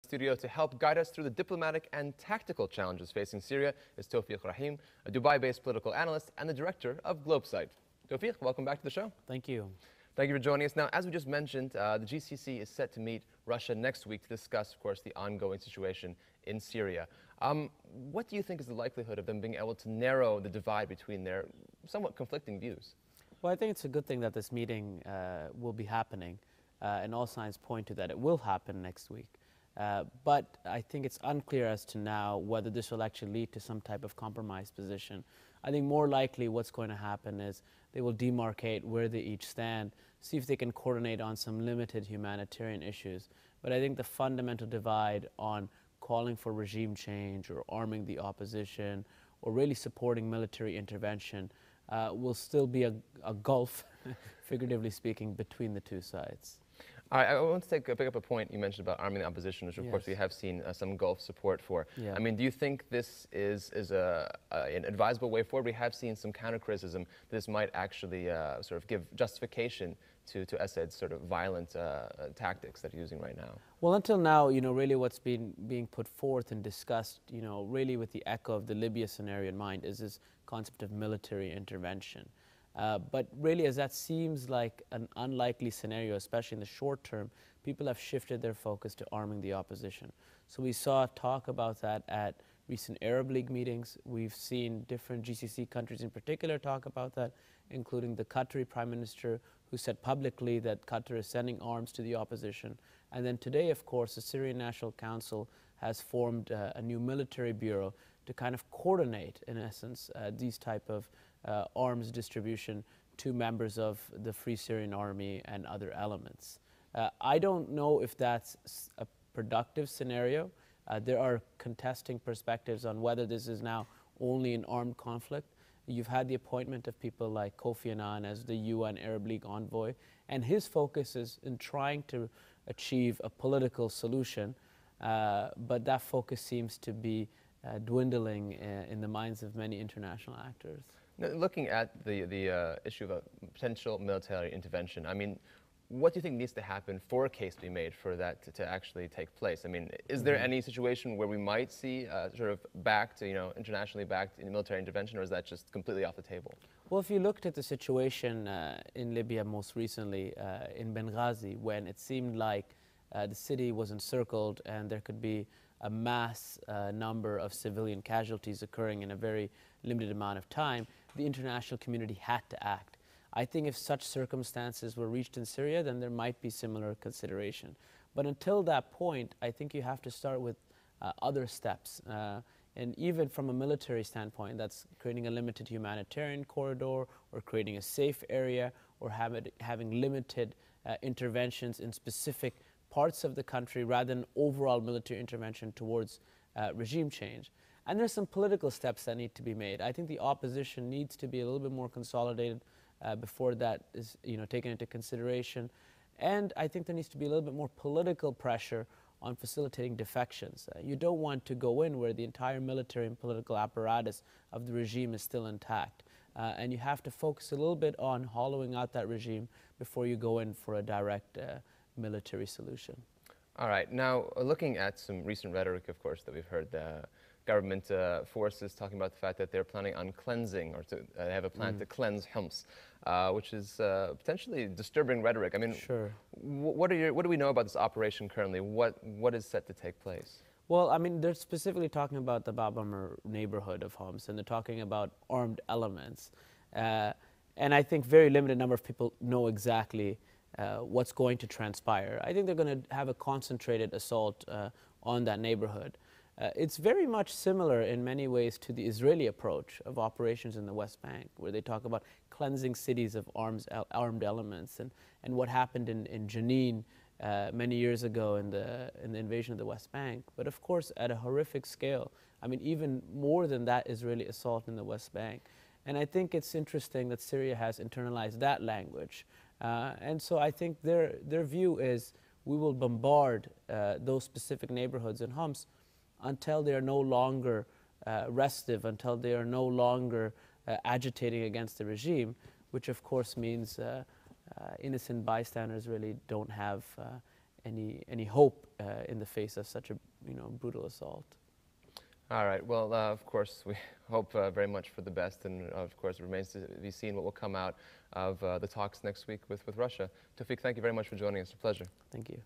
studio to help guide us through the diplomatic and tactical challenges facing Syria is Taufiq Rahim, a Dubai-based political analyst and the director of GlobeSight. Taufiq, welcome back to the show. Thank you. Thank you for joining us. Now, as we just mentioned, the GCC is set to meet Russia next week to discuss, of course, the ongoing situation in Syria. What do you think is the likelihood of them being able to narrow the divide between their somewhat conflicting views? Well, I think it's a good thing that this meeting will be happening, and all signs point to that it will happen next week. But I think it's unclear as to now whether this will actually lead to some type of compromise position. I think more likely what's going to happen is they will demarcate where they each stand, see if they can coordinate on some limited humanitarian issues. But I think the fundamental divide on calling for regime change or arming the opposition or really supporting military intervention will still be a gulf, figuratively speaking, between the two sides. All right, I want to pick up a point you mentioned about arming the opposition, which of course we have seen some Gulf support for. Yeah. I mean, do you think this is an advisable way forward? We have seen some counter-criticism that this might actually sort of give justification to Assad's sort of violent tactics that he's using right now. Well, until now, really what's being put forth and discussed, really with the echo of the Libya scenario in mind, is this concept of military intervention. But really, as that seems like an unlikely scenario, especially in the short term, people have shifted their focus to arming the opposition. So we saw talk about that at recent Arab League meetings. We've seen different GCC countries in particular talk about that, including the Qatari Prime Minister, who said publicly that Qatar is sending arms to the opposition. And then today, of course, the Syrian National Council has formed a new military bureau to kind of coordinate, in essence, these type of arms distribution to members of the Free Syrian Army and other elements. I don't know if that's a productive scenario. There are contesting perspectives on whether this is now only an armed conflict. You've had the appointment of people like Kofi Annan as the UN Arab League envoy, and his focus is in trying to achieve a political solution, but that focus seems to be dwindling in the minds of many international actors. Now, looking at the issue of a potential military intervention, I mean, what do you think needs to happen for a case to be made for that to actually take place? I mean, is there any situation where we might see sort of backed, internationally backed military intervention, or is that just completely off the table? Well, if you looked at the situation in Libya most recently, in Benghazi, when it seemed like the city was encircled and there could be a mass number of civilian casualties occurring in a very limited amount of time, the international community had to act. I think if such circumstances were reached in Syria, then there might be similar consideration. But until that point, I think you have to start with other steps. And even from a military standpoint, that's creating a limited humanitarian corridor or creating a safe area or having limited interventions in specific parts of the country rather than overall military intervention towards regime change. And there's some political steps that need to be made. I think the opposition needs to be a little bit more consolidated before that is taken into consideration. And I think there needs to be a little bit more political pressure on facilitating defections. You don't want to go in where the entire military and political apparatus of the regime is still intact. And you have to focus a little bit on hollowing out that regime before you go in for a direct military solution. All right. Now, looking at some recent rhetoric, of course, that we've heard, government forces talking about the fact that they're planning on cleansing, or to have a plan to cleanse Homs, which is potentially disturbing rhetoric. I mean, sure. What do we know about this operation currently? What is set to take place? Well, I mean, they're specifically talking about the Bab Amr neighborhood of Homs, and they're talking about armed elements. And I think very limited number of people know exactly what's going to transpire. I think they're going to have a concentrated assault on that neighborhood. It's very much similar in many ways to the Israeli approach of operations in the West Bank, where they talk about cleansing cities of armed elements, and what happened in Jenin many years ago in the invasion of the West Bank. But of course, at a horrific scale. I mean, even more than that Israeli assault in the West Bank. And I think it's interesting that Syria has internalized that language. And so I think their view is we will bombard those specific neighborhoods in Homs until they are no longer restive, until they are no longer agitating against the regime, which of course means innocent bystanders really don't have any hope in the face of such a brutal assault. All right. Well, of course, we hope very much for the best, and of course, it remains to be seen what will come out of the talks next week with Russia. Taufiq, thank you very much for joining us. It's a pleasure. Thank you.